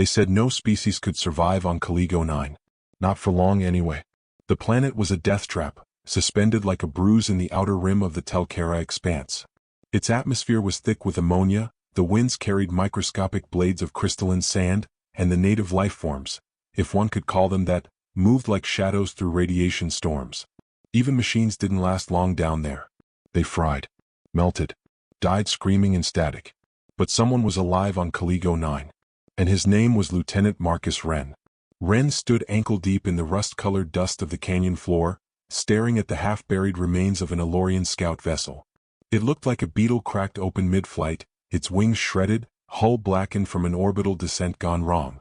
They said no species could survive on Caligo 9. Not for long anyway. The planet was a death trap, suspended like a bruise in the outer rim of the Telkara expanse. Its atmosphere was thick with ammonia, the winds carried microscopic blades of crystalline sand, and the native lifeforms, if one could call them that, moved like shadows through radiation storms. Even machines didn't last long down there. They fried, melted, died screaming in static. But someone was alive on Caligo 9. And his name was Lieutenant Marcus Wren. Wren stood ankle-deep in the rust-colored dust of the canyon floor, staring at the half-buried remains of an Elorian scout vessel. It looked like a beetle cracked open mid-flight, its wings shredded, hull blackened from an orbital descent gone wrong.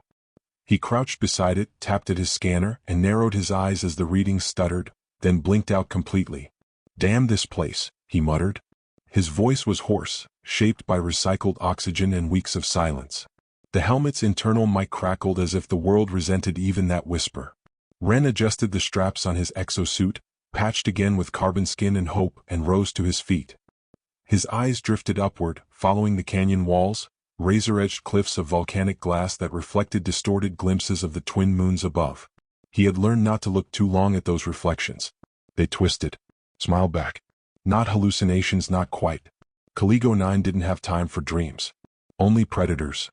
He crouched beside it, tapped at his scanner, and narrowed his eyes as the readings stuttered, then blinked out completely. "Damn this place," he muttered. His voice was hoarse, shaped by recycled oxygen and weeks of silence. The helmet's internal mic crackled as if the world resented even that whisper. Wren adjusted the straps on his exosuit, patched again with carbon skin and hope, and rose to his feet. His eyes drifted upward, following the canyon walls, razor-edged cliffs of volcanic glass that reflected distorted glimpses of the twin moons above. He had learned not to look too long at those reflections. They twisted, smiled back. Not hallucinations, not quite. Caligo 9 didn't have time for dreams. Only predators.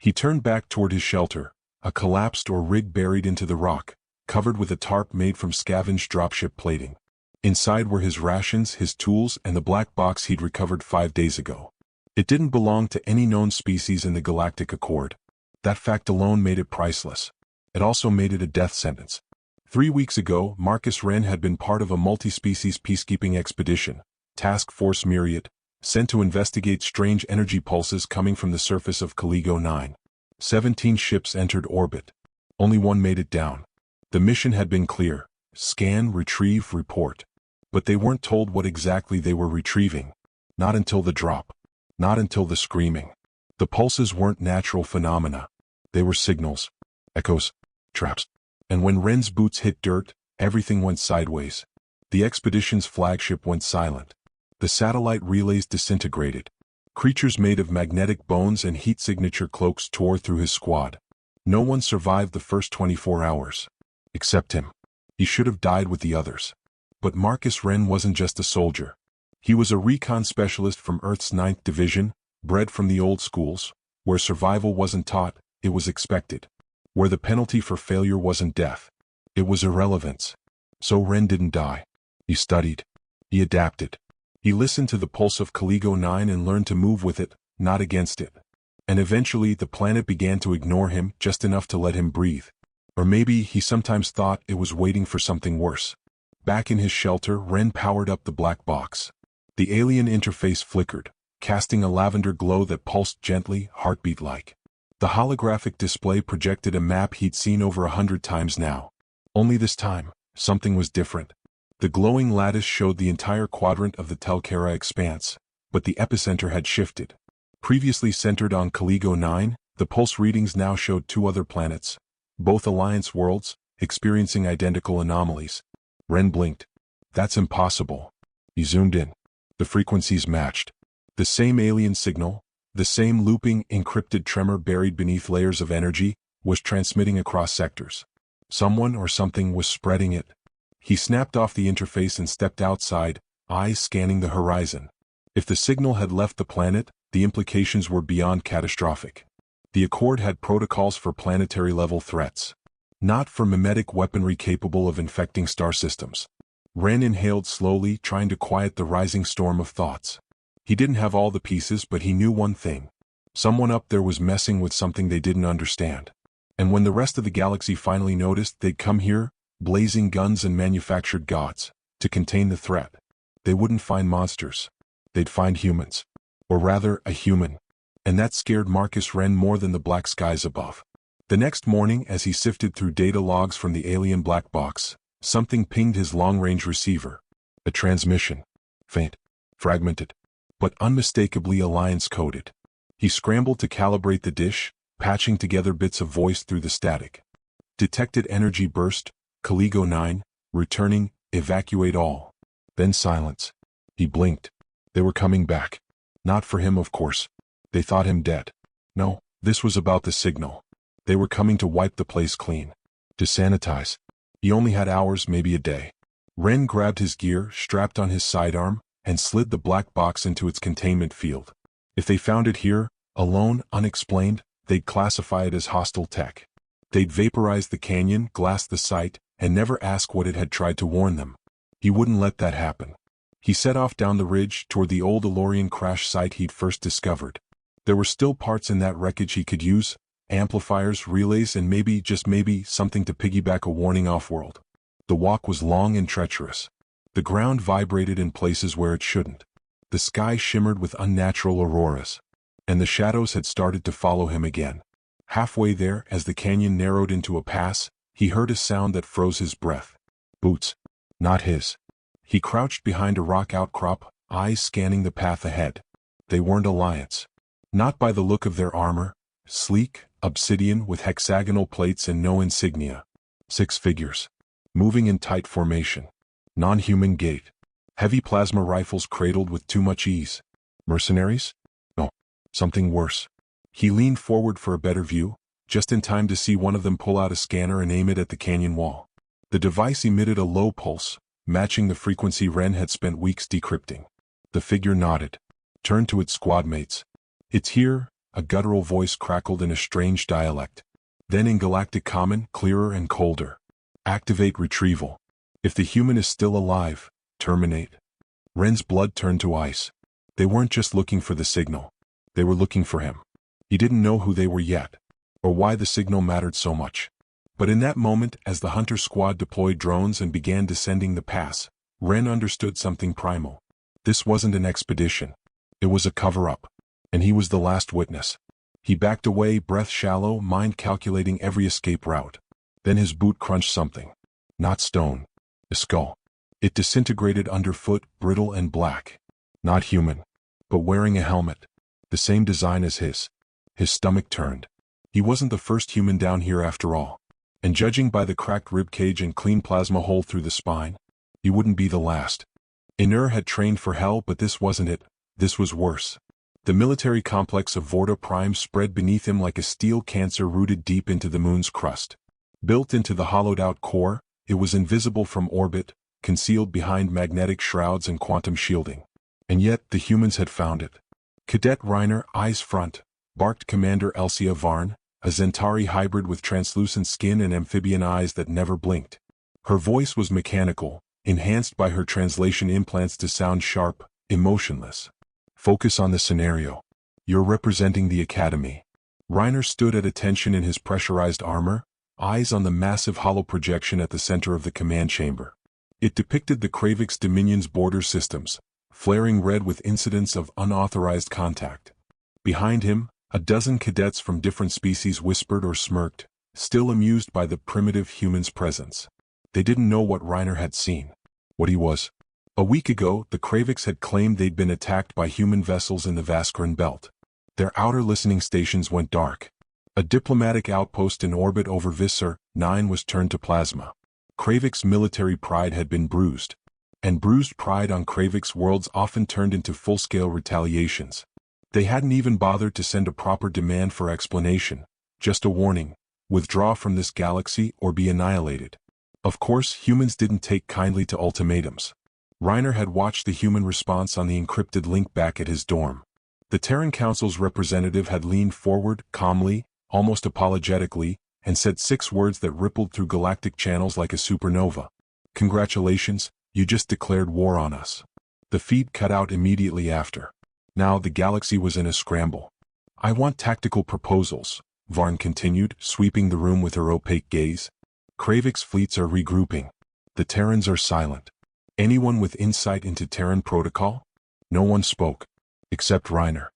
He turned back toward his shelter, a collapsed or rig buried into the rock, covered with a tarp made from scavenged dropship plating. Inside were his rations, his tools, and the black box he'd recovered 5 days ago. It didn't belong to any known species in the Galactic Accord. That fact alone made it priceless. It also made it a death sentence. 3 weeks ago, Marcus Wren had been part of a multi-species peacekeeping expedition, Task Force Myriad, sent to investigate strange energy pulses coming from the surface of Caligo 9. 17 ships entered orbit. Only one made it down. The mission had been clear: scan, retrieve, report. But they weren't told what exactly they were retrieving. Not until the drop. Not until the screaming. The pulses weren't natural phenomena. They were signals. Echoes. Traps. And when Wren's boots hit dirt, everything went sideways. The expedition's flagship went silent. The satellite relays disintegrated. Creatures made of magnetic bones and heat signature cloaks tore through his squad. No one survived the first 24 hours. Except him. He should have died with the others. But Marcus Wren wasn't just a soldier. He was a recon specialist from Earth's 9th Division, bred from the old schools, where survival wasn't taught, it was expected. Where the penalty for failure wasn't death. It was irrelevance. So Wren didn't die. He studied. He adapted. He listened to the pulse of Caligo 9 and learned to move with it, not against it. And eventually the planet began to ignore him just enough to let him breathe. Or maybe he sometimes thought it was waiting for something worse. Back in his shelter, Wren powered up the black box. The alien interface flickered, casting a lavender glow that pulsed gently, heartbeat-like. The holographic display projected a map he'd seen over 100 times now. Only this time, something was different. The glowing lattice showed the entire quadrant of the Telkara expanse, but the epicenter had shifted. Previously centered on Caligo 9, the pulse readings now showed 2 other planets, both Alliance worlds, experiencing identical anomalies. Wren blinked. That's impossible. He zoomed in. The frequencies matched. The same alien signal, the same looping, encrypted tremor buried beneath layers of energy, was transmitting across sectors. Someone or something was spreading it. He snapped off the interface and stepped outside, eyes scanning the horizon. If the signal had left the planet, the implications were beyond catastrophic. The Accord had protocols for planetary-level threats. Not for mimetic weaponry capable of infecting star systems. Wren inhaled slowly, trying to quiet the rising storm of thoughts. He didn't have all the pieces, but he knew one thing. Someone up there was messing with something they didn't understand. And when the rest of the galaxy finally noticed, they'd come here, blazing guns and manufactured gods, to contain the threat. They wouldn't find monsters. They'd find humans. Or rather, a human. And that scared Marcus Wren more than the black skies above. The next morning, as he sifted through data logs from the alien black box, something pinged his long-range receiver. A transmission. Faint. Fragmented. But unmistakably Alliance-coded. He scrambled to calibrate the dish, patching together bits of voice through the static. Detected energy burst, Caligo 9, returning, evacuate all. Then silence. He blinked. They were coming back. Not for him, of course. They thought him dead. No, this was about the signal. They were coming to wipe the place clean. To sanitize. He only had hours, maybe a day. Ren grabbed his gear, strapped on his sidearm, and slid the black box into its containment field. If they found it here, alone, unexplained, they'd classify it as hostile tech. They'd vaporize the canyon, glass the site, and never ask what it had tried to warn them. He wouldn't let that happen. He set off down the ridge toward the old DeLorean crash site he'd first discovered. There were still parts in that wreckage he could use, amplifiers, relays, and maybe, just maybe, something to piggyback a warning off-world. The walk was long and treacherous. The ground vibrated in places where it shouldn't. The sky shimmered with unnatural auroras. And the shadows had started to follow him again. Halfway there, as the canyon narrowed into a pass, he heard a sound that froze his breath. Boots. Not his. He crouched behind a rock outcrop, eyes scanning the path ahead. They weren't Alliance. Not by the look of their armor. Sleek, obsidian with hexagonal plates and no insignia. 6 figures. Moving in tight formation. Non-human gait. Heavy plasma rifles cradled with too much ease. Mercenaries? No. Something worse. He leaned forward for a better view, just in time to see one of them pull out a scanner and aim it at the canyon wall. The device emitted a low pulse, matching the frequency Ren had spent weeks decrypting. The figure nodded, turned to its squad mates. It's here, a guttural voice crackled in a strange dialect. Then in galactic common, clearer and colder. Activate retrieval. If the human is still alive, terminate. Ren's blood turned to ice. They weren't just looking for the signal. They were looking for him. He didn't know who they were yet, or why the signal mattered so much. But in that moment, as the hunter squad deployed drones and began descending the pass, Ren understood something primal. This wasn't an expedition. It was a cover-up. And he was the last witness. He backed away, breath shallow, mind calculating every escape route. Then his boot crunched something. Not stone. A skull. It disintegrated underfoot, brittle and black. Not human. But wearing a helmet. The same design as his. His stomach turned. He wasn't the first human down here after all. And judging by the cracked ribcage and clean plasma hole through the spine, he wouldn't be the last. Inur had trained for hell, but this wasn't it. This was worse. The military complex of Vorta Prime spread beneath him like a steel cancer rooted deep into the moon's crust. Built into the hollowed-out core, it was invisible from orbit, concealed behind magnetic shrouds and quantum shielding. And yet, the humans had found it. Cadet Reiner, eyes front, barked Commander Elsia Varn, a Zentari hybrid with translucent skin and amphibian eyes that never blinked. Her voice was mechanical, enhanced by her translation implants to sound sharp, emotionless. Focus on the scenario. You're representing the Academy. Reiner stood at attention in his pressurized armor, eyes on the massive hollow projection at the center of the command chamber. It depicted the Kravix Dominion's border systems, flaring red with incidents of unauthorized contact. Behind him, a dozen cadets from different species whispered or smirked, still amused by the primitive human's presence. They didn't know what Reiner had seen. What he was. A week ago, the Kravix had claimed they'd been attacked by human vessels in the Vaskran belt. Their outer listening stations went dark. A diplomatic outpost in orbit over Visser 9 was turned to plasma. Kravix military pride had been bruised. And bruised pride on Kravix worlds often turned into full-scale retaliations. They hadn't even bothered to send a proper demand for explanation, just a warning: withdraw from this galaxy or be annihilated. Of course, humans didn't take kindly to ultimatums. Reiner had watched the human response on the encrypted link back at his dorm. The Terran Council's representative had leaned forward, calmly, almost apologetically, and said 6 words that rippled through galactic channels like a supernova. Congratulations, you just declared war on us. The feed cut out immediately after. Now the galaxy was in a scramble. I want tactical proposals, Varn continued, sweeping the room with her opaque gaze. Kravix fleets are regrouping. The Terrans are silent. Anyone with insight into Terran protocol? No one spoke. Except Reiner.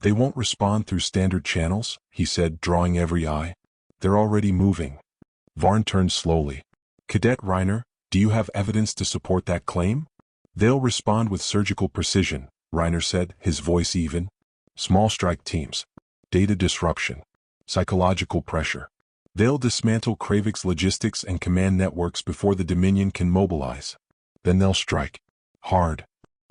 They won't respond through standard channels, he said, drawing every eye. They're already moving. Varn turned slowly. Cadet Reiner, do you have evidence to support that claim? They'll respond with surgical precision, Reiner said, his voice even. Small strike teams. Data disruption. Psychological pressure. They'll dismantle Kravix logistics and command networks before the Dominion can mobilize. Then they'll strike. Hard.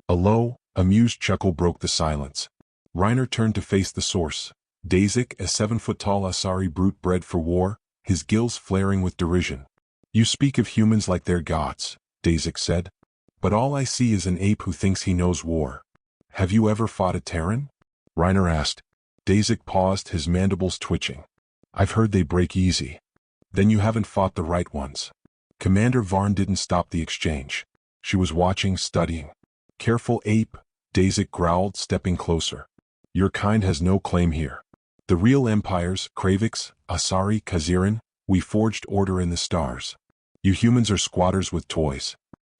A low, amused chuckle broke the silence. Reiner turned to face the source. Dazik, a 7-foot-tall Asari brute bred for war, his gills flaring with derision. You speak of humans like they're gods, Dazik said. But all I see is an ape who thinks he knows war. Have you ever fought a Terran? Reiner asked. Dazik paused, his mandibles twitching. I've heard they break easy. Then you haven't fought the right ones. Commander Varn didn't stop the exchange. She was watching, studying. Careful, ape, Dazik growled, stepping closer. Your kind has no claim here. The real empires, Kravix, Asari, Kaziran, we forged order in the stars. You humans are squatters with toys.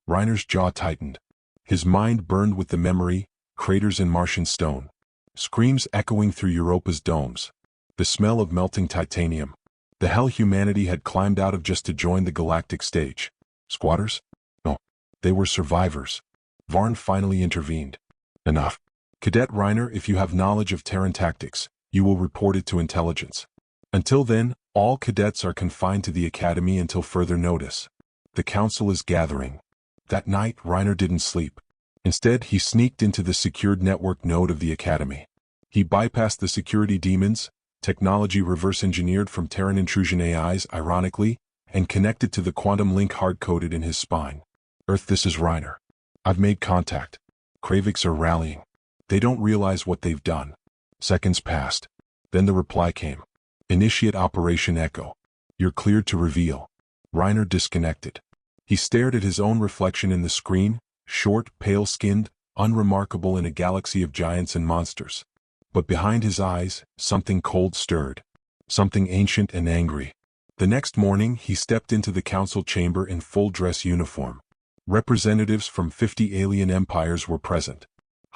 Reiner's jaw tightened. His mind burned with the memory, craters in Martian stone. Screams echoing through Europa's domes. The smell of melting titanium. The hell humanity had climbed out of just to join the galactic stage. Squatters? No. They were survivors. Varn finally intervened. Enough. Cadet Reiner, if you have knowledge of Terran tactics, you will report it to intelligence. Until then, all cadets are confined to the academy until further notice. The council is gathering. That night, Reiner didn't sleep. Instead, he sneaked into the secured network node of the academy. He bypassed the security demons, technology reverse-engineered from Terran intrusion AIs, ironically, and connected to the quantum link hard-coded in his spine. Earth, this is Reiner. I've made contact. Kravix are rallying. They don't realize what they've done. Seconds passed. Then the reply came. Initiate Operation Echo. You're cleared to reveal. Reiner disconnected. He stared at his own reflection in the screen, short, pale-skinned, unremarkable in a galaxy of giants and monsters. But behind his eyes, something cold stirred. Something ancient and angry. The next morning, he stepped into the council chamber in full dress uniform. Representatives from 50 alien empires were present.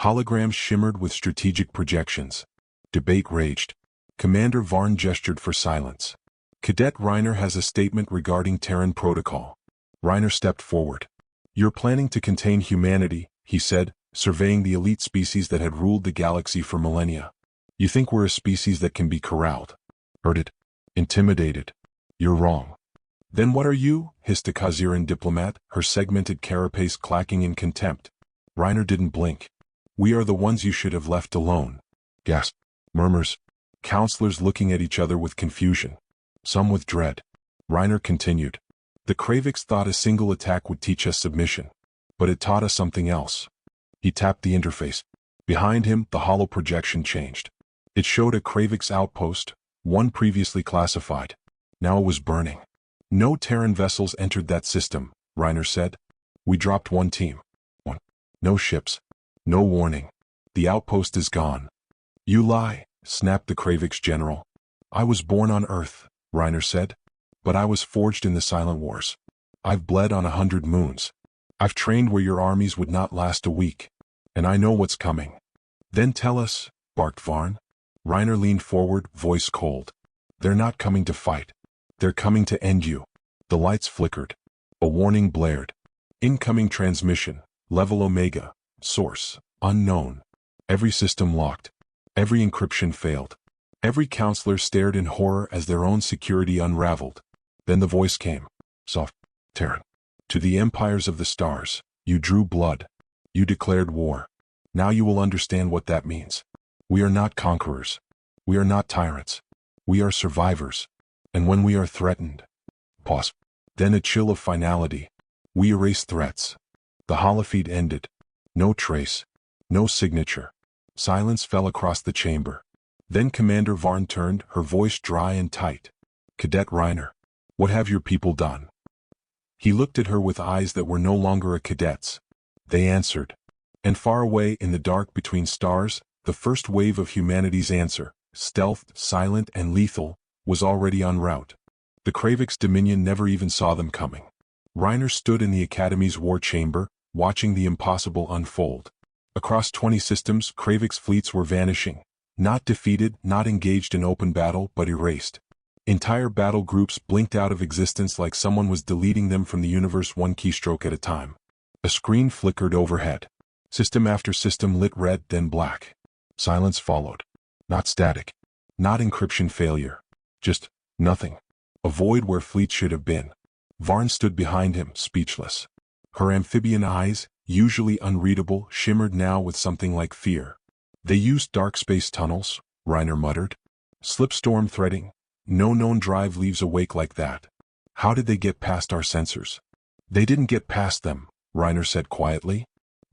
Holograms shimmered with strategic projections. Debate raged. Commander Varn gestured for silence. Cadet Reiner has a statement regarding Terran protocol. Reiner stepped forward. You're planning to contain humanity, he said, surveying the elite species that had ruled the galaxy for millennia. You think we're a species that can be corralled? Herded? Intimidated? You're wrong. Then what are you? Hissed a Kaziran diplomat, her segmented carapace clacking in contempt. Reiner didn't blink. We are the ones you should have left alone. Gasp. Murmurs. Counselors looking at each other with confusion. Some with dread. Reiner continued. The Kravix thought a single attack would teach us submission. But it taught us something else. He tapped the interface. Behind him, the hollow projection changed. It showed a Kravix outpost, one previously classified. Now it was burning. No Terran vessels entered that system, Reiner said. We dropped one team. One. No ships. No warning. The outpost is gone. You lie, snapped the Kravix general. I was born on Earth, Reiner said. But I was forged in the Silent Wars. I've bled on 100 moons. I've trained where your armies would not last a week. And I know what's coming. Then tell us, barked Varn. Reiner leaned forward, voice cold. They're not coming to fight. They're coming to end you. The lights flickered. A warning blared. Incoming transmission, level Omega, source, unknown. Every system locked. Every encryption failed. Every counselor stared in horror as their own security unraveled. Then the voice came. Soft, Terran. To the empires of the stars, you drew blood. You declared war. Now you will understand what that means. We are not conquerors. We are not tyrants. We are survivors. And when we are threatened... Pause. Then a chill of finality. We erase threats. The holofeed ended. No trace. No signature. Silence fell across the chamber. Then Commander Varn turned, her voice dry and tight. Cadet Reiner, what have your people done? He looked at her with eyes that were no longer a cadet's. They answered. And far away in the dark between stars, the first wave of humanity's answer, stealthed, silent, and lethal, was already en route. The Kravix Dominion never even saw them coming. Reiner stood in the Academy's war chamber, watching the impossible unfold. Across 20 systems, Kravix fleets were vanishing. Not defeated, not engaged in open battle, but erased. Entire battle groups blinked out of existence like someone was deleting them from the universe one keystroke at a time. A screen flickered overhead. System after system lit red, then black. Silence followed. Not static. Not encryption failure. Just nothing. A void where fleets should have been. Varn stood behind him, speechless. Her amphibian eyes, usually unreadable, shimmered now with something like fear. They used dark space tunnels, Reiner muttered. Slipstorm threading. No known drive leaves a wake like that. How did they get past our sensors? They didn't get past them, Reiner said quietly.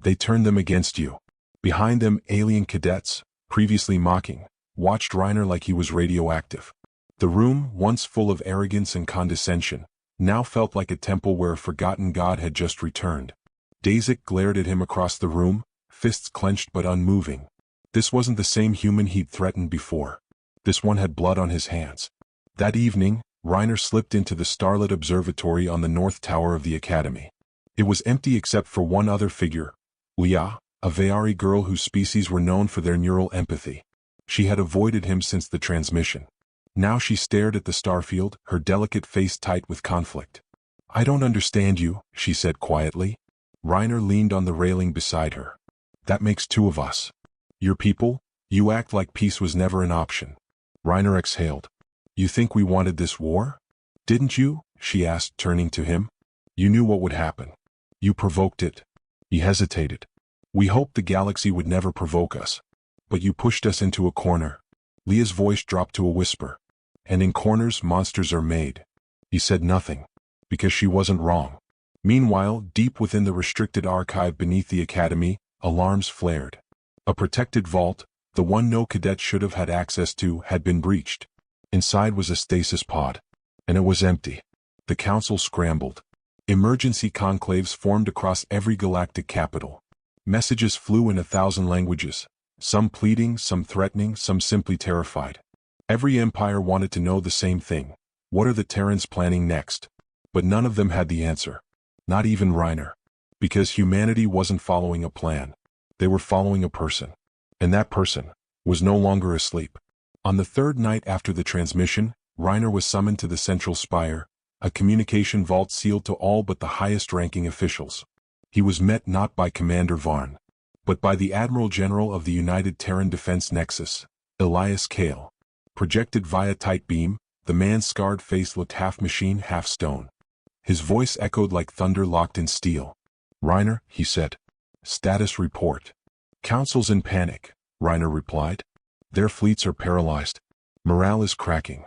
They turned them against you. Behind them, alien cadets, previously mocking, watched Reiner like he was radioactive. The room, once full of arrogance and condescension, now felt like a temple where a forgotten god had just returned. Dazek glared at him across the room, fists clenched but unmoving. This wasn't the same human he'd threatened before. This one had blood on his hands. That evening, Reiner slipped into the starlit observatory on the north tower of the academy. It was empty except for one other figure, Leah, a Veari girl whose species were known for their neural empathy. She had avoided him since the transmission. Now she stared at the starfield, her delicate face tight with conflict. I don't understand you, she said quietly. Reiner leaned on the railing beside her. That makes two of us. Your people, you act like peace was never an option. Reiner exhaled. You think we wanted this war? Didn't you? She asked, turning to him. You knew what would happen. You provoked it. He hesitated. We hoped the galaxy would never provoke us. But you pushed us into a corner. Leah's voice dropped to a whisper. And in corners monsters are made. He said nothing. Because she wasn't wrong. Meanwhile, deep within the restricted archive beneath the academy, alarms flared. A protected vault, the one no cadet should have had access to, had been breached. Inside was a stasis pod. And it was empty. The council scrambled. Emergency conclaves formed across every galactic capital. Messages flew in 1,000 languages. Some pleading, some threatening, some simply terrified. Every empire wanted to know the same thing. What are the Terrans planning next? But none of them had the answer. Not even Reiner. Because humanity wasn't following a plan. They were following a person. And that person was no longer asleep. On the third night after the transmission, Reiner was summoned to the Central Spire, a communication vault sealed to all but the highest-ranking officials. He was met not by Commander Varn, but by the Admiral General of the United Terran Defense Nexus, Elias Kale. Projected via tight beam, the man's scarred face looked half machine, half stone. His voice echoed like thunder locked in steel. Reiner, he said. Status report. Council's in panic, Reiner replied. Their fleets are paralyzed. Morale is cracking.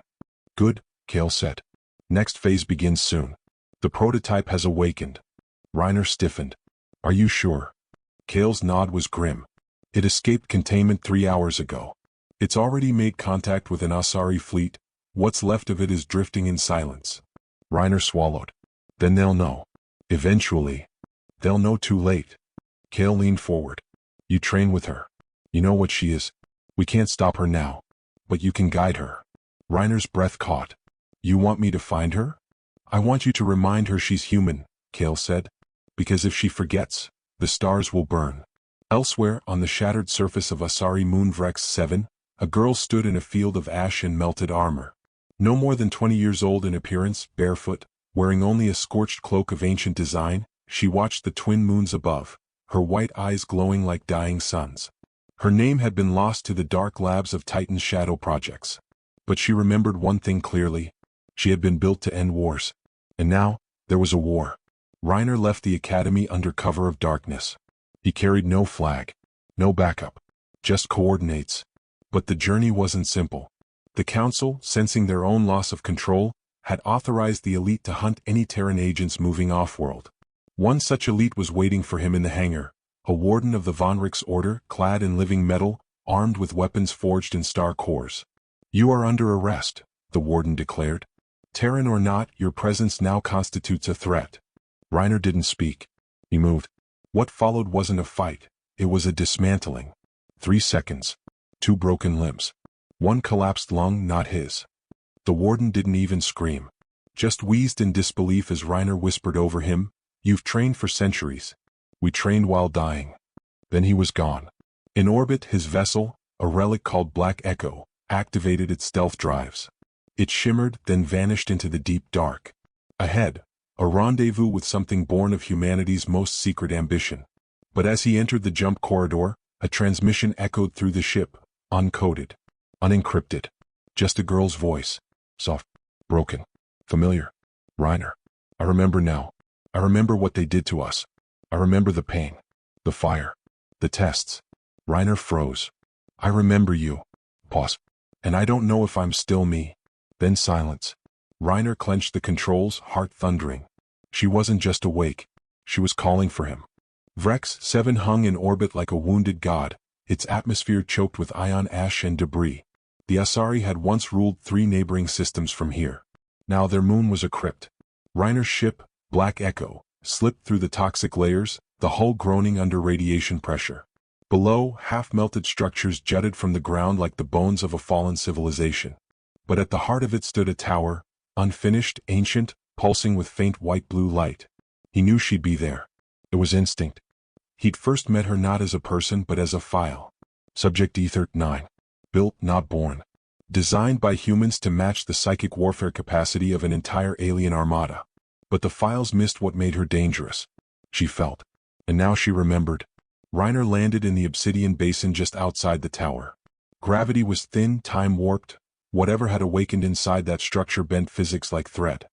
Good, Kale said. Next phase begins soon. The prototype has awakened. Reiner stiffened. Are you sure? Kale's nod was grim. It escaped containment 3 hours ago. It's already made contact with an Asari fleet. What's left of it is drifting in silence. Reiner swallowed. Then they'll know. Eventually. They'll know too late. Kale leaned forward. You train with her. You know what she is. We can't stop her now. But you can guide her. Reiner's breath caught. You want me to find her? I want you to remind her she's human, Kale said. Because if she forgets, the stars will burn. Elsewhere, on the shattered surface of Asari Moon Vrex 7, a girl stood in a field of ash and melted armor. No more than 20 years old in appearance, barefoot, wearing only a scorched cloak of ancient design, she watched the twin moons above, her white eyes glowing like dying suns. Her name had been lost to the dark labs of Titan's shadow projects. But she remembered one thing clearly. She had been built to end wars. And now, there was a war. Reiner left the academy under cover of darkness. He carried no flag, no backup, just coordinates. But the journey wasn't simple. The Council, sensing their own loss of control, had authorized the elite to hunt any Terran agents moving off-world. One such elite was waiting for him in the hangar, a warden of the Von Richt's order, clad in living metal, armed with weapons forged in star cores. You are under arrest, the warden declared. Terran or not, your presence now constitutes a threat. Reiner didn't speak. He moved. What followed wasn't a fight, it was a dismantling. 3 seconds. 2 broken limbs. 1 collapsed lung, not his. The warden didn't even scream. Just wheezed in disbelief as Reiner whispered over him, You've trained for centuries. We trained while dying. Then he was gone. In orbit, his vessel, a relic called Black Echo, activated its stealth drives. It shimmered, then vanished into the deep dark. Ahead, a rendezvous with something born of humanity's most secret ambition. But as he entered the jump corridor, a transmission echoed through the ship, uncoded, unencrypted. Just a girl's voice. Soft, broken, familiar. Reiner. I remember now. I remember what they did to us. I remember the pain, the fire, the tests. Reiner froze. I remember you. Pause. And I don't know if I'm still me. Then silence. Reiner clenched the controls, heart thundering. She wasn't just awake. She was calling for him. Vrex 7 hung in orbit like a wounded god, its atmosphere choked with ion ash and debris. The Asari had once ruled 3 neighboring systems from here. Now their moon was a crypt. Reiner's ship, Black Echo, slipped through the toxic layers, the hull groaning under radiation pressure. Below, half-melted structures jutted from the ground like the bones of a fallen civilization. But at the heart of it stood a tower, unfinished, ancient, pulsing with faint white-blue light. He knew she'd be there. It was instinct. He'd first met her not as a person but as a file. Subject Ether 9. Built, not born. Designed by humans to match the psychic warfare capacity of an entire alien armada. But the files missed what made her dangerous. She felt. And now she remembered. Reiner landed in the obsidian basin just outside the tower. Gravity was thin, time warped. Whatever had awakened inside that structure bent physics like thread.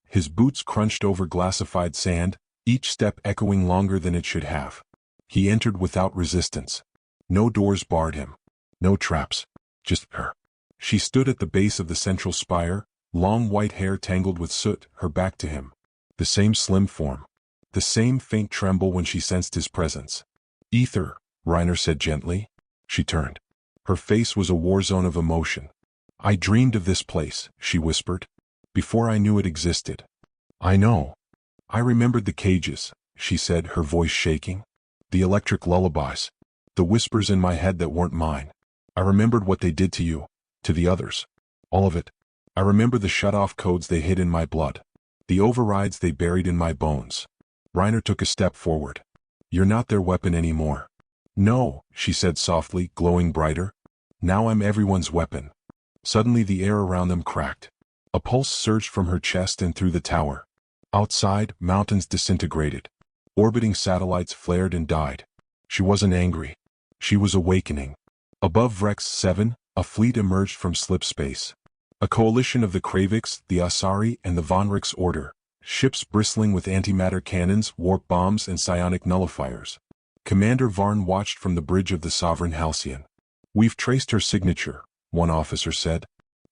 His boots crunched over glassified sand, each step echoing longer than it should have. He entered without resistance. No doors barred him. No traps. Just her. She stood at the base of the central spire, long white hair tangled with soot, her back to him. The same slim form. The same faint tremble when she sensed his presence. Ether, Reiner said gently. She turned. Her face was a war zone of emotion. I dreamed of this place, she whispered. Before I knew it existed. I know. I remembered the cages, she said, her voice shaking. The electric lullabies. The whispers in my head that weren't mine. I remembered what they did to you, to the others. All of it. I remember the shut-off codes they hid in my blood. The overrides they buried in my bones. Reiner took a step forward. You're not their weapon anymore. No, she said softly, glowing brighter. Now I'm everyone's weapon. Suddenly the air around them cracked. A pulse surged from her chest and through the tower. Outside, mountains disintegrated. Orbiting satellites flared and died. She wasn't angry. She was awakening. Above Vrex 7, a fleet emerged from slip space. A coalition of the Kravix, the Asari, and the Von Rix Order. Ships bristling with antimatter cannons, warp bombs, and psionic nullifiers. Commander Varn watched from the bridge of the Sovereign Halcyon. We've traced her signature, one officer said.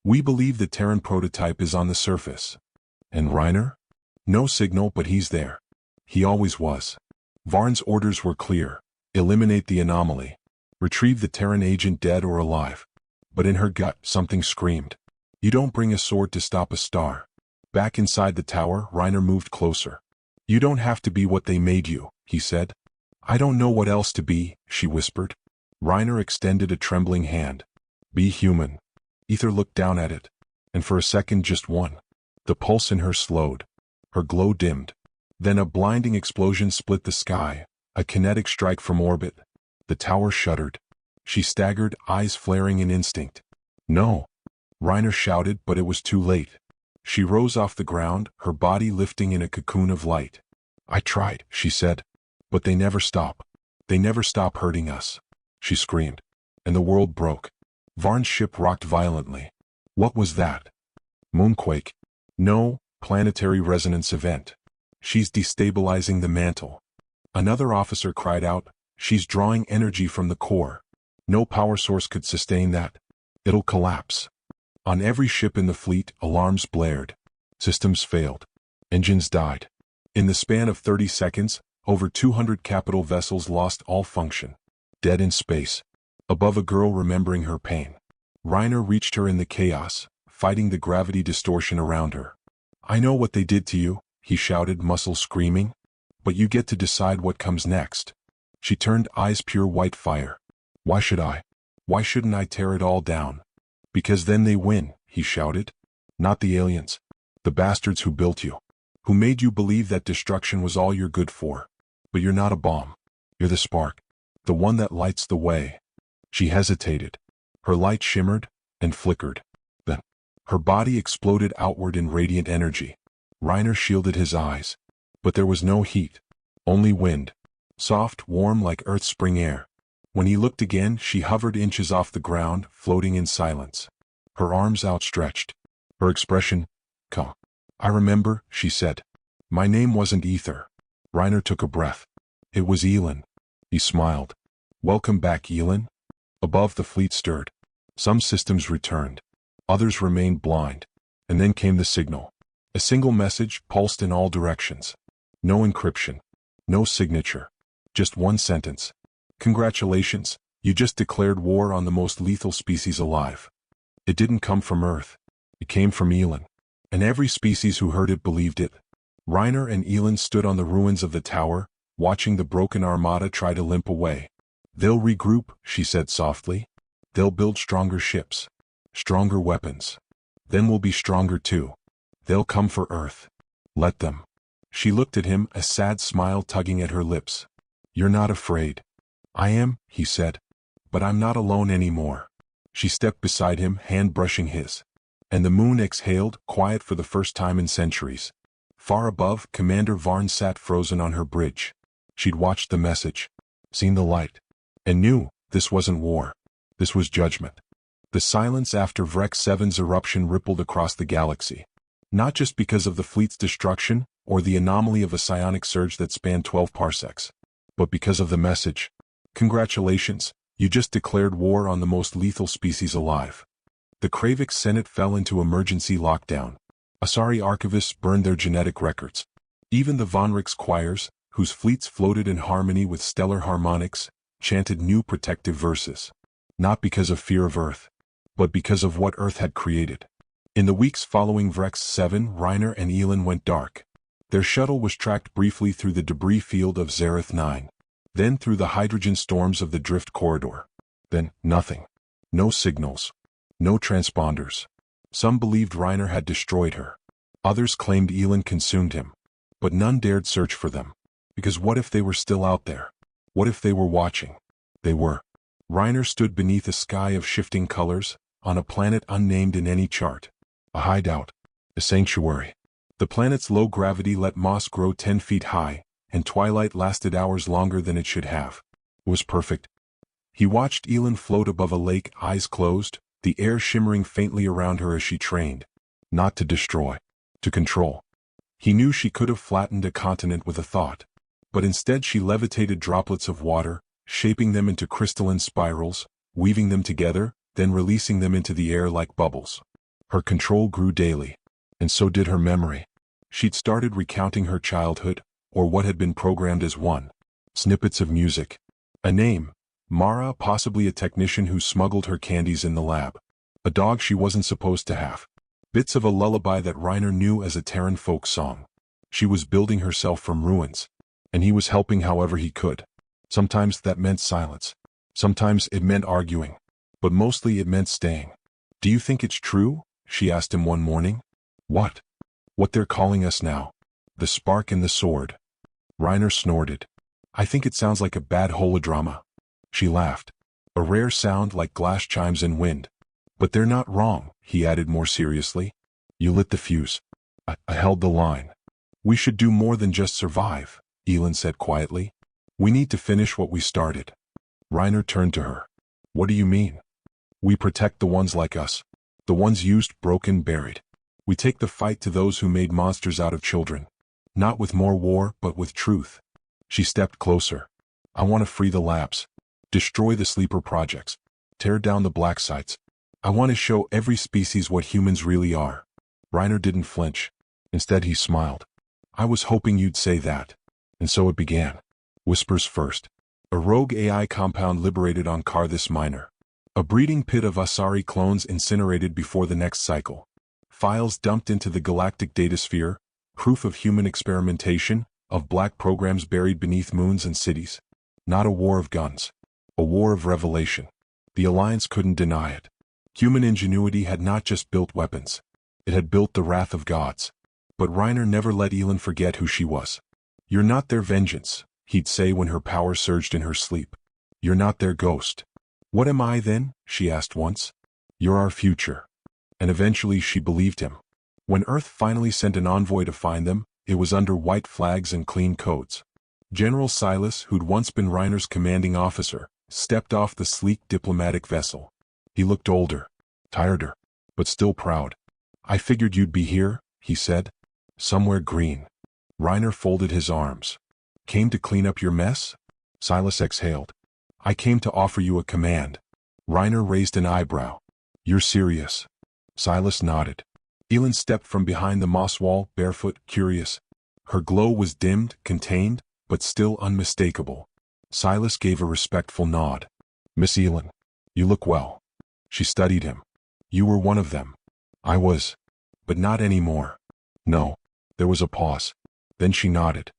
We believe the Terran prototype is on the surface. And Reiner? No signal, but he's there. He always was. Varn's orders were clear. Eliminate the anomaly. Retrieve the Terran agent dead or alive. But in her gut, something screamed. You don't bring a sword to stop a star. Back inside the tower, Reiner moved closer. You don't have to be what they made you, he said. I don't know what else to be, she whispered. Reiner extended a trembling hand. Be human. Ether looked down at it. And for a second, just one. The pulse in her slowed. Her glow dimmed. Then a blinding explosion split the sky, a kinetic strike from orbit. The tower shuddered. She staggered, eyes flaring in instinct. No. Reiner shouted, but it was too late. She rose off the ground, her body lifting in a cocoon of light. I tried, she said. But they never stop. They never stop hurting us. She screamed. And the world broke. Varn's ship rocked violently. What was that? Moonquake. No, planetary resonance event. She's destabilizing the mantle. Another officer cried out, she's drawing energy from the core. No power source could sustain that. It'll collapse. On every ship in the fleet, alarms blared. Systems failed. Engines died. In the span of 30 seconds, over 200 capital vessels lost all function. Dead in space. Above a girl remembering her pain. Reiner reached her in the chaos, fighting the gravity distortion around her. I know what they did to you, he shouted, muscles screaming. But you get to decide what comes next. She turned, eyes pure white fire. Why should I? Why shouldn't I tear it all down? Because then they win, he shouted. Not the aliens. The bastards who built you. Who made you believe that destruction was all you're good for. But you're not a bomb. You're the spark. The one that lights the way. She hesitated. Her light shimmered and flickered. Then, her body exploded outward in radiant energy. Reiner shielded his eyes. But there was no heat. Only wind. Soft, warm like Earth's spring air. When he looked again, she hovered inches off the ground, floating in silence. Her arms outstretched. Her expression, calm. I remember, she said. My name wasn't Ether. Reiner took a breath. It was Elin. He smiled. Welcome back, Elin. Above, the fleet stirred. Some systems returned. Others remained blind. And then came the signal. A single message pulsed in all directions. No encryption. No signature. Just one sentence. Congratulations, you just declared war on the most lethal species alive. It didn't come from Earth. It came from Elon. And every species who heard it believed it. Reiner and Elon stood on the ruins of the tower, watching the broken armada try to limp away. They'll regroup, she said softly. They'll build stronger ships. Stronger weapons. Then we'll be stronger too. They'll come for Earth. Let them. She looked at him, a sad smile tugging at her lips. You're not afraid. I am, he said. But I'm not alone anymore. She stepped beside him, hand brushing his. And the moon exhaled, quiet for the first time in centuries. Far above, Commander Varn sat frozen on her bridge. She'd watched the message, seen the light, and knew this wasn't war. This was judgment. The silence after Vrek 7's eruption rippled across the galaxy. Not just because of the fleet's destruction, or the anomaly of a psionic surge that spanned 12 parsecs, but because of the message. Congratulations, you just declared war on the most lethal species alive. The Kravik Senate fell into emergency lockdown. Asari archivists burned their genetic records. Even the Von Rix choirs, whose fleets floated in harmony with stellar harmonics, chanted new protective verses. Not because of fear of Earth, but because of what Earth had created. In the weeks following Vrex 7, Reiner and Elon went dark. Their shuttle was tracked briefly through the debris field of Zareth 9. Then through the hydrogen storms of the Drift Corridor. Then, nothing. No signals. No transponders. Some believed Reiner had destroyed her. Others claimed Elon consumed him. But none dared search for them. Because what if they were still out there? What if they were watching? They were. Reiner stood beneath a sky of shifting colors, on a planet unnamed in any chart. A hideout. A sanctuary. The planet's low gravity let moss grow 10 feet high, and twilight lasted hours longer than it should have. It was perfect. He watched Elon float above a lake, eyes closed, the air shimmering faintly around her as she trained. Not to destroy. To control. He knew she could have flattened a continent with a thought. But instead she levitated droplets of water, shaping them into crystalline spirals, weaving them together, then releasing them into the air like bubbles. Her control grew daily. And so did her memory. She'd started recounting her childhood, or what had been programmed as one. Snippets of music. A name. Mara, possibly a technician who smuggled her candies in the lab. A dog she wasn't supposed to have. Bits of a lullaby that Reiner knew as a Terran folk song. She was building herself from ruins. And he was helping however he could. Sometimes that meant silence. Sometimes it meant arguing. But mostly it meant staying. Do you think it's true? She asked him one morning. What? What they're calling us now. The spark and the sword. Reiner snorted. I think it sounds like a bad holodrama. She laughed. A rare sound like glass chimes in wind. But they're not wrong, he added more seriously. You lit the fuse. I held the line. We should do more than just survive, Elon said quietly. We need to finish what we started. Reiner turned to her. What do you mean? We protect the ones like us. The ones used, broken, buried. We take the fight to those who made monsters out of children. Not with more war, but with truth. She stepped closer. I want to free the labs. Destroy the sleeper projects. Tear down the blacksites. I want to show every species what humans really are. Reiner didn't flinch. Instead he smiled. I was hoping you'd say that. And so it began. Whispers first. A rogue AI compound liberated on Karthus Minor. A breeding pit of Asari clones incinerated before the next cycle. Files dumped into the galactic datasphere, proof of human experimentation, of black programs buried beneath moons and cities. Not a war of guns. A war of revelation. The Alliance couldn't deny it. Human ingenuity had not just built weapons. It had built the wrath of gods. But Reiner never let Elon forget who she was. You're not their vengeance, he'd say when her power surged in her sleep. You're not their ghost. What am I then? She asked once. You're our future. And eventually she believed him. When Earth finally sent an envoy to find them, it was under white flags and clean codes. General Silas, who'd once been Reiner's commanding officer, stepped off the sleek diplomatic vessel. He looked older, tireder, but still proud. I figured you'd be here, he said. Somewhere green. Reiner folded his arms. Came to clean up your mess? Silas exhaled. I came to offer you a command. Reiner raised an eyebrow. You're serious? Silas nodded. Elin stepped from behind the moss wall, barefoot, curious. Her glow was dimmed, contained, but still unmistakable. Silas gave a respectful nod. Miss Elin, you look well. She studied him. You were one of them. I was. But not anymore. No. There was a pause. Then she nodded.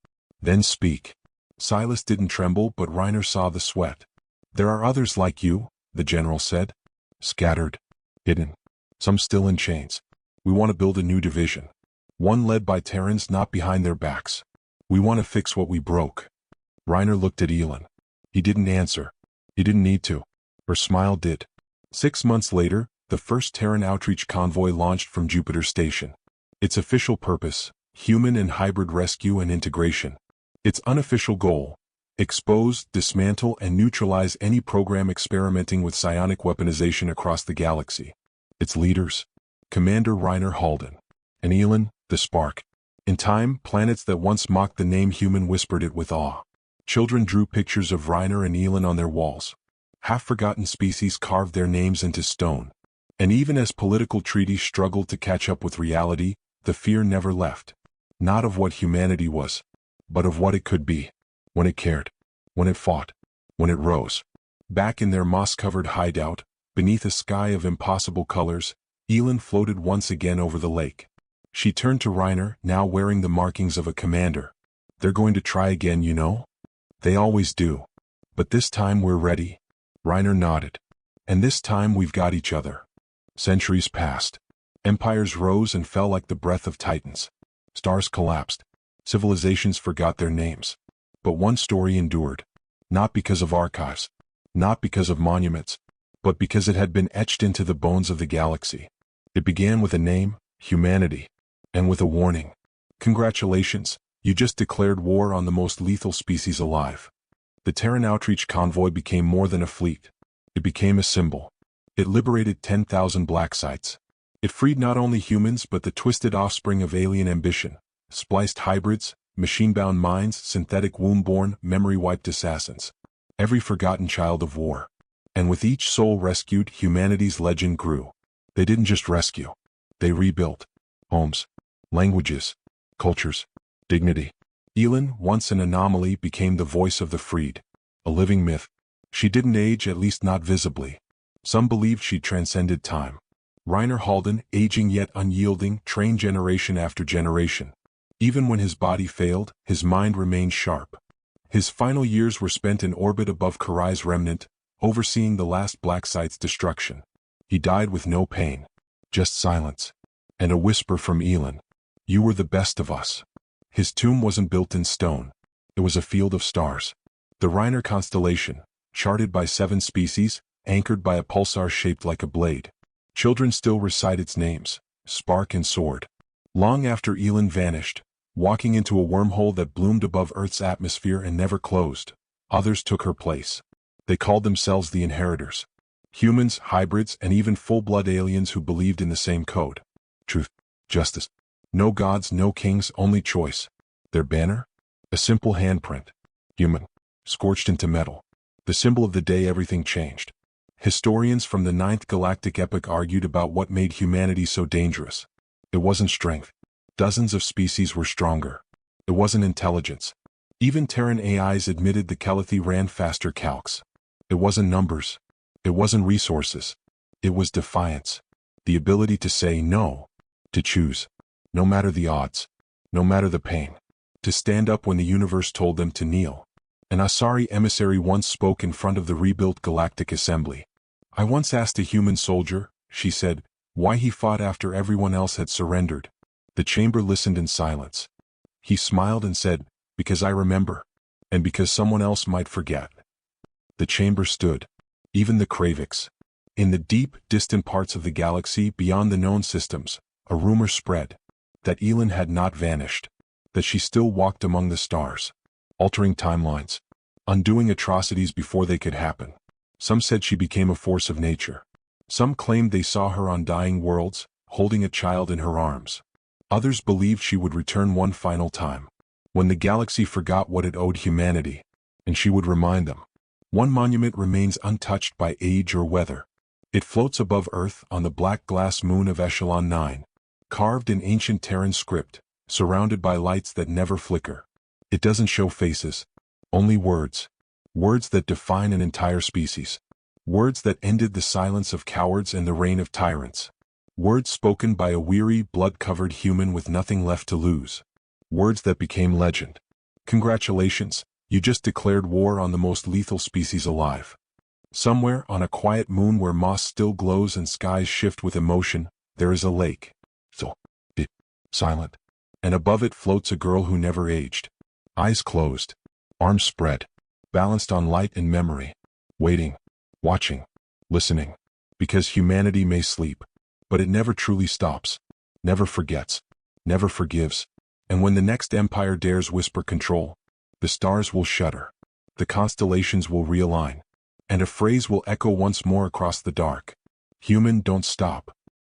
Then speak. Silas didn't tremble, but Reiner saw the sweat. There are others like you, the general said. Scattered. Hidden. Some still in chains. We want to build a new division. One led by Terrans, not behind their backs. We want to fix what we broke. Reiner looked at Elin. He didn't answer. He didn't need to. Her smile did. 6 months later, the first Terran outreach convoy launched from Jupiter Station. Its official purpose, human and hybrid rescue and integration. Its unofficial goal, expose, dismantle, and neutralize any program experimenting with psionic weaponization across the galaxy. Its leaders, Commander Reiner Halden, and Elin, the Spark. In time, planets that once mocked the name human whispered it with awe. Children drew pictures of Reiner and Elin on their walls. Half-forgotten species carved their names into stone. And even as political treaties struggled to catch up with reality, the fear never left. Not of what humanity was, but of what it could be. When it cared. When it fought. When it rose. Back in their moss-covered hideout, beneath a sky of impossible colors, Elin floated once again over the lake. She turned to Reiner, now wearing the markings of a commander. They're going to try again, you know? They always do. But this time we're ready. Reiner nodded. And this time we've got each other. Centuries passed. Empires rose and fell like the breath of titans. Stars collapsed. Civilizations forgot their names. But one story endured. Not because of archives. Not because of monuments. But because it had been etched into the bones of the galaxy. It began with a name, humanity. And with a warning. Congratulations, you just declared war on the most lethal species alive. The Terran outreach convoy became more than a fleet. It became a symbol. It liberated 10,000 blacksites. It freed not only humans but the twisted offspring of alien ambition, spliced hybrids, machine-bound minds, synthetic womb-born, memory-wiped assassins. Every forgotten child of war. And with each soul rescued, humanity's legend grew. They didn't just rescue. They rebuilt. Homes. Languages. Cultures. Dignity. Elin, once an anomaly, became the voice of the freed. A living myth. She didn't age, at least not visibly. Some believed she transcended time. Reiner Halden, aging yet unyielding, trained generation after generation. Even when his body failed, his mind remained sharp. His final years were spent in orbit above Karai's remnant, overseeing the last blacksite's destruction. He died with no pain. Just silence. And a whisper from Elin. You were the best of us. His tomb wasn't built in stone. It was a field of stars. The Reiner constellation, charted by 7 species, anchored by a pulsar shaped like a blade. Children still recite its names, Spark and Sword. Long after Elin vanished, walking into a wormhole that bloomed above Earth's atmosphere and never closed, others took her place. They called themselves the Inheritors. Humans, hybrids, and even full-blood aliens who believed in the same code. Truth. Justice. No gods, no kings, only choice. Their banner? A simple handprint. Human. Scorched into metal. The symbol of the day everything changed. Historians from the 9th galactic epoch argued about what made humanity so dangerous. It wasn't strength. Dozens of species were stronger. It wasn't intelligence. Even Terran AIs admitted the Calathi ran faster calcs. It wasn't numbers. It wasn't resources. It was defiance. The ability to say no. To choose. No matter the odds. No matter the pain. To stand up when the universe told them to kneel. An Asari emissary once spoke in front of the rebuilt Galactic Assembly. I once asked a human soldier, she said, why he fought after everyone else had surrendered. The chamber listened in silence. He smiled and said, because I remember. And because someone else might forget. The chamber stood. Even the Kravix. In the deep, distant parts of the galaxy beyond the known systems, a rumor spread. That Elin had not vanished. That she still walked among the stars. Altering timelines. Undoing atrocities before they could happen. Some said she became a force of nature. Some claimed they saw her on dying worlds, holding a child in her arms. Others believed she would return one final time. When the galaxy forgot what it owed humanity. And she would remind them. One monument remains untouched by age or weather. It floats above Earth on the black glass moon of Echelon 9, carved in ancient Terran script, surrounded by lights that never flicker. It doesn't show faces, only words. Words that define an entire species. Words that ended the silence of cowards and the reign of tyrants. Words spoken by a weary, blood-covered human with nothing left to lose. Words that became legend. Congratulations, you just declared war on the most lethal species alive. Somewhere on a quiet moon where moss still glows and skies shift with emotion, there is a lake. So silent. And above it floats a girl who never aged. Eyes closed, arms spread, balanced on light and memory. Waiting, watching, listening. Because humanity may sleep, but it never truly stops, never forgets, never forgives. And when the next empire dares whisper control, the stars will shudder, the constellations will realign, and a phrase will echo once more across the dark. Human, don't stop.